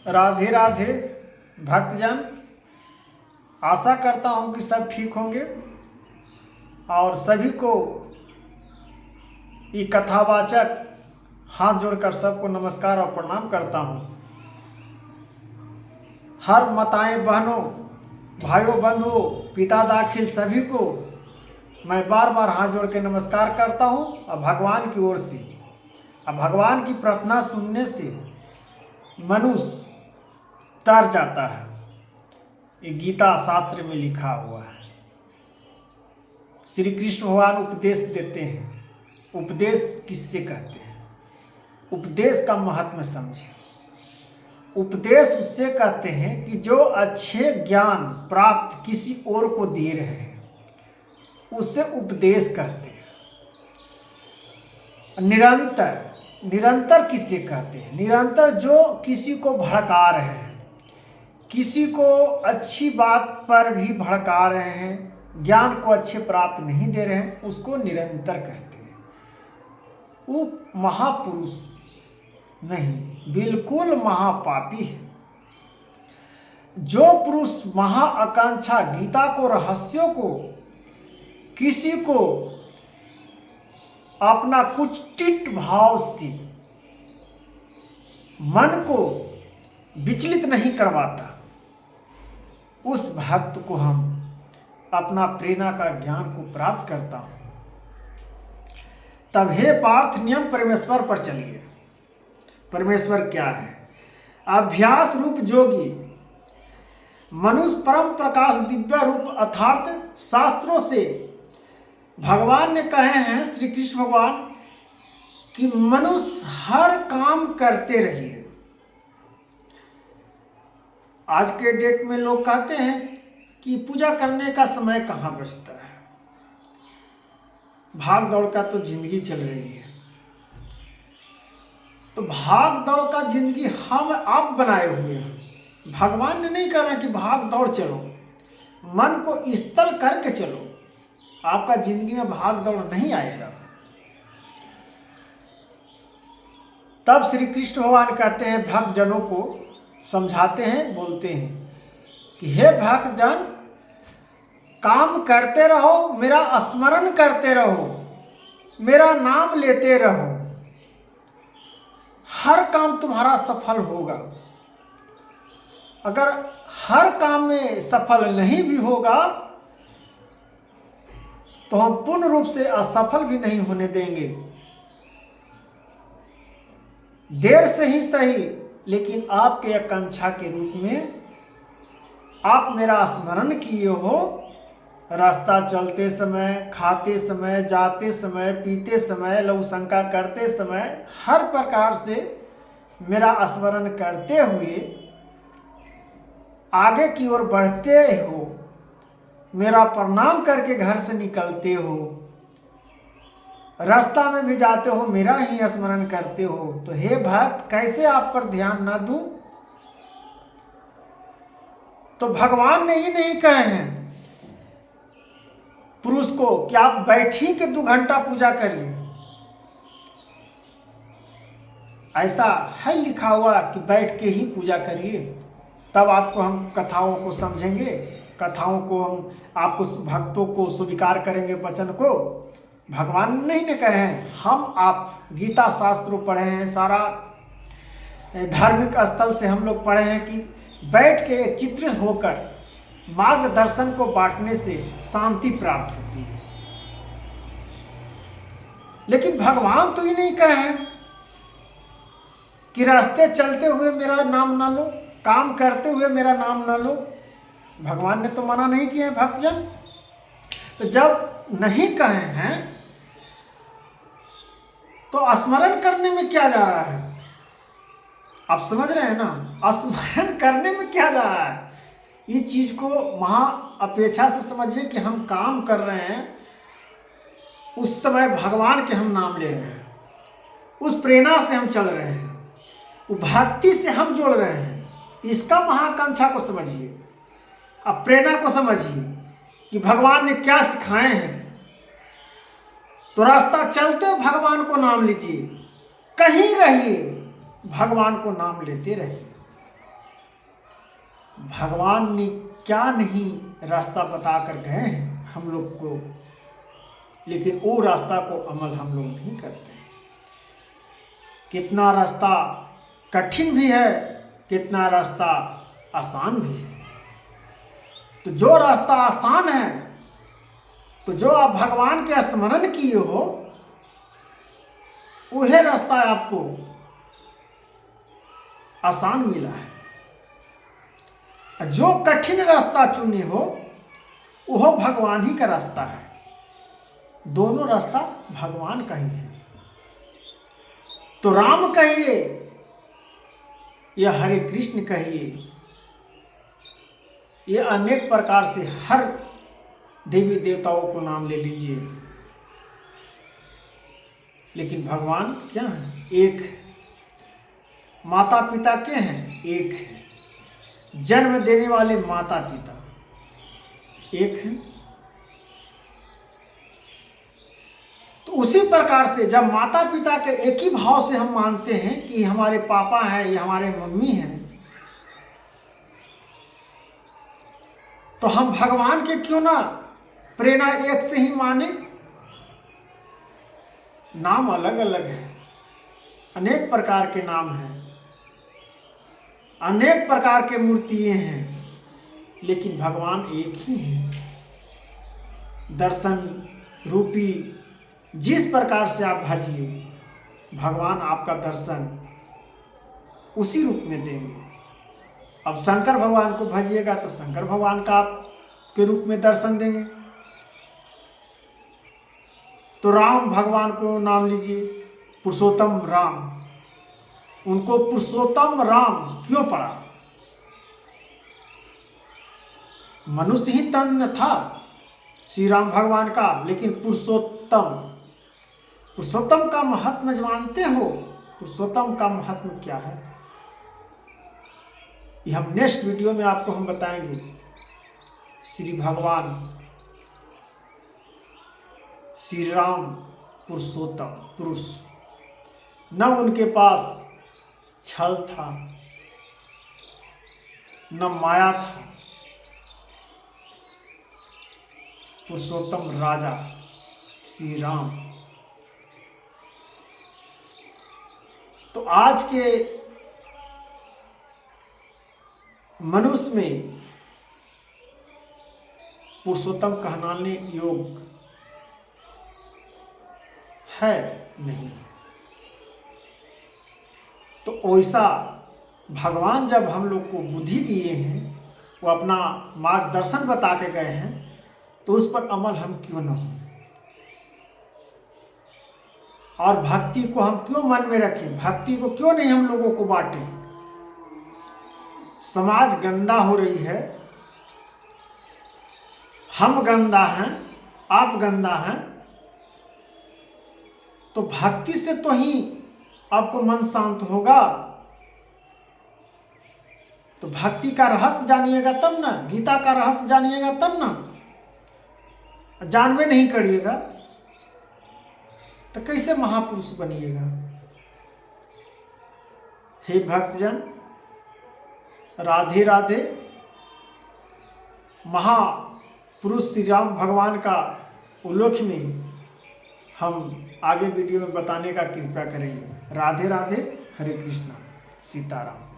राधे राधे भक्तजन। आशा करता हूँ कि सब ठीक होंगे और सभी को ये कथावाचक हाथ जोड़कर सबको नमस्कार और प्रणाम करता हूँ। हर माताएं बहनों, भाइयों बंधुओं, पिता दाखिल सभी को मैं बार बार हाथ जोड़ के नमस्कार करता हूँ। और भगवान की ओर से, अब भगवान की प्रार्थना सुनने से मनुष्य तर जाता है। ये गीता शास्त्र में लिखा हुआ है। श्री कृष्ण भगवान उपदेश देते हैं। उपदेश किससे कहते हैं? उपदेश का महत्व समझे। उपदेश उससे कहते हैं कि जो अच्छे ज्ञान प्राप्त किसी और को दे रहे हैं, उसे उपदेश कहते हैं। निरंतर किससे कहते हैं? निरंतर जो किसी को भड़का रहे हैं, किसी को अच्छी बात पर भी भड़का रहे हैं, ज्ञान को अच्छे प्राप्त नहीं दे रहे हैं, उसको निरंतर कहते हैं। वो महापुरुष नहीं, बिल्कुल महापापी है। जो पुरुष महाआकांक्षा गीता को, रहस्यों को, किसी को अपना कुटिल भाव से मन को विचलित नहीं करवाता, उस भक्त को हम अपना प्रेरणा का ज्ञान को प्राप्त करता हूं। तब हे पार्थ, नियम परमेश्वर पर चलिए। परमेश्वर क्या है? अभ्यास रूप जोगी, मनुष्य परम प्रकाश दिव्य रूप अर्थात शास्त्रों से भगवान ने कहे हैं, श्री कृष्ण भगवान, कि मनुष्य हर काम करते रहिए। आज के डेट में लोग कहते हैं कि पूजा करने का समय कहाँ बचता है। भाग दौड़ का तो जिंदगी चल रही है। तो भाग दौड़ का जिंदगी हम आप बनाए हुए हैं। भगवान ने नहीं कहा कि भाग दौड़ चलो, मन को स्थिर करके चलो, आपका जिंदगी में भाग दौड़ नहीं आएगा। तब श्री कृष्ण भगवान कहते हैं, भक्त जनों को समझाते हैं, बोलते हैं कि हे भक्त जन, काम करते रहो, मेरा स्मरण करते रहो, मेरा नाम लेते रहो, हर काम तुम्हारा सफल होगा। अगर हर काम में सफल नहीं भी होगा तो हम पूर्ण रूप से असफल भी नहीं होने देंगे। देर से ही सही, लेकिन आपके आकांक्षा के रूप में आप मेरा स्मरण किए हो। रास्ता चलते समय, खाते समय, जाते समय, पीते समय, लघुशंका करते समय, हर प्रकार से मेरा स्मरण करते हुए आगे की ओर बढ़ते हो, मेरा प्रणाम करके घर से निकलते हो, रास्ता में भी जाते हो, मेरा ही स्मरण करते हो। तो हे भक्त, कैसे आप पर ध्यान ना दूं? तो भगवान ने ही नहीं कहे हैं पुरुष को कि आप बैठी के 2 घंटा पूजा करिए। ऐसा है लिखा हुआ कि बैठ के ही पूजा करिए, तब आपको हम कथाओं को समझेंगे, कथाओं को हम आपको भक्तों को स्वीकार करेंगे, वचन को। भगवान नहीं ने कहे हैं। हम आप गीता शास्त्रों पढ़े हैं, सारा धार्मिक स्थल से हम लोग पढ़े हैं कि बैठ के चित्रित होकर मार्गदर्शन को बांटने से शांति प्राप्त होती है। लेकिन भगवान तो ही नहीं कहे हैं कि रास्ते चलते हुए मेरा नाम ना लो, काम करते हुए मेरा नाम ना लो। भगवान ने तो मना नहीं किया है भक्तजन। तो जब नहीं कहे हैं तो स्मरण करने में क्या जा रहा है? आप समझ रहे हैं ना? स्मरण करने में क्या जा रहा है? ये चीज को महा अपेक्षा से समझिए कि हम काम कर रहे हैं, उस समय भगवान के हम नाम ले रहे हैं, उस प्रेरणा से हम चल रहे हैं, उस भक्ति से हम जोड़ रहे हैं। इसका महाकांक्षा को समझिए, अब प्रेरणा को समझिए कि भगवान ने क्या सिखाए हैं। तो रास्ता चलते हुए भगवान को नाम लीजिए, कहीं रहिए, भगवान को नाम लेते रहिए। भगवान ने क्या नहीं रास्ता बता कर गए हैं हम लोग को, लेकिन वो रास्ता को अमल हम लोग नहीं करते। कितना रास्ता कठिन भी है, कितना रास्ता आसान भी है। तो जो रास्ता आसान है, तो जो आप भगवान के स्मरण किए हो, वही रास्ता आपको आसान मिला है। जो कठिन रास्ता चुने हो, वह भगवान ही का रास्ता है। दोनों रास्ता भगवान का ही है। तो राम कहिए या हरे कृष्ण कहिए, ये अनेक प्रकार से हर देवी देवताओं को नाम ले लीजिए, लेकिन भगवान क्या है? एक है। माता पिता क्या हैं? एक है। जन्म देने वाले माता पिता एक हैं। तो उसी प्रकार से जब माता पिता के एक ही भाव से हम मानते हैं कि हमारे पापा हैं, ये हमारे मम्मी हैं, तो हम भगवान के क्यों ना प्रेरणा एक से ही माने? नाम अलग अलग है, अनेक प्रकार के नाम हैं, अनेक प्रकार के मूर्तियां हैं, लेकिन भगवान एक ही हैं। दर्शन रूपी जिस प्रकार से आप भजिए, भगवान आपका दर्शन उसी रूप में देंगे। अब शंकर भगवान को भजिएगा तो शंकर भगवान का आपके रूप में दर्शन देंगे। तो राम भगवान को नाम लीजिए, पुरुषोत्तम राम, उनको पुरुषोत्तम राम क्यों पड़ा? मनुष्य ही तन था श्री राम भगवान का, लेकिन पुरुषोत्तम, पुरुषोत्तम का महत्व जानते हो? पुरुषोत्तम का महत्व क्या है, ये हम नेक्स्ट वीडियो में आपको हम बताएंगे। श्री भगवान श्री राम पुरुषोत्तम पुरुष, न उनके पास छल था, न माया था। पुरुषोत्तम राजा श्री राम। तो आज के मनुष्य में पुरुषोत्तम कहलाने योग्य है नहीं। तो ऐसा भगवान जब हम लोग को बुद्धि दिए हैं, वो अपना मार्गदर्शन बता के गए हैं, तो उस पर अमल हम क्यों न हो? और भक्ति को हम क्यों मन में रखें? भक्ति को क्यों नहीं हम लोगों को बांटें? समाज गंदा हो रही है, हम गंदा हैं, आप गंदा हैं, तो भक्ति से तो ही आपको मन शांत होगा। तो भक्ति का रहस्य जानिएगा तब ना, गीता का रहस्य जानिएगा तब ना। जानवे नहीं करिएगा तो कैसे महापुरुष बनिएगा? हे भक्तजन, राधे राधे। महापुरुष श्री राम भगवान का उल्लेख में हम आगे वीडियो में बताने का कृपा करेंगे। राधे राधे, हरे कृष्णा, सीताराम।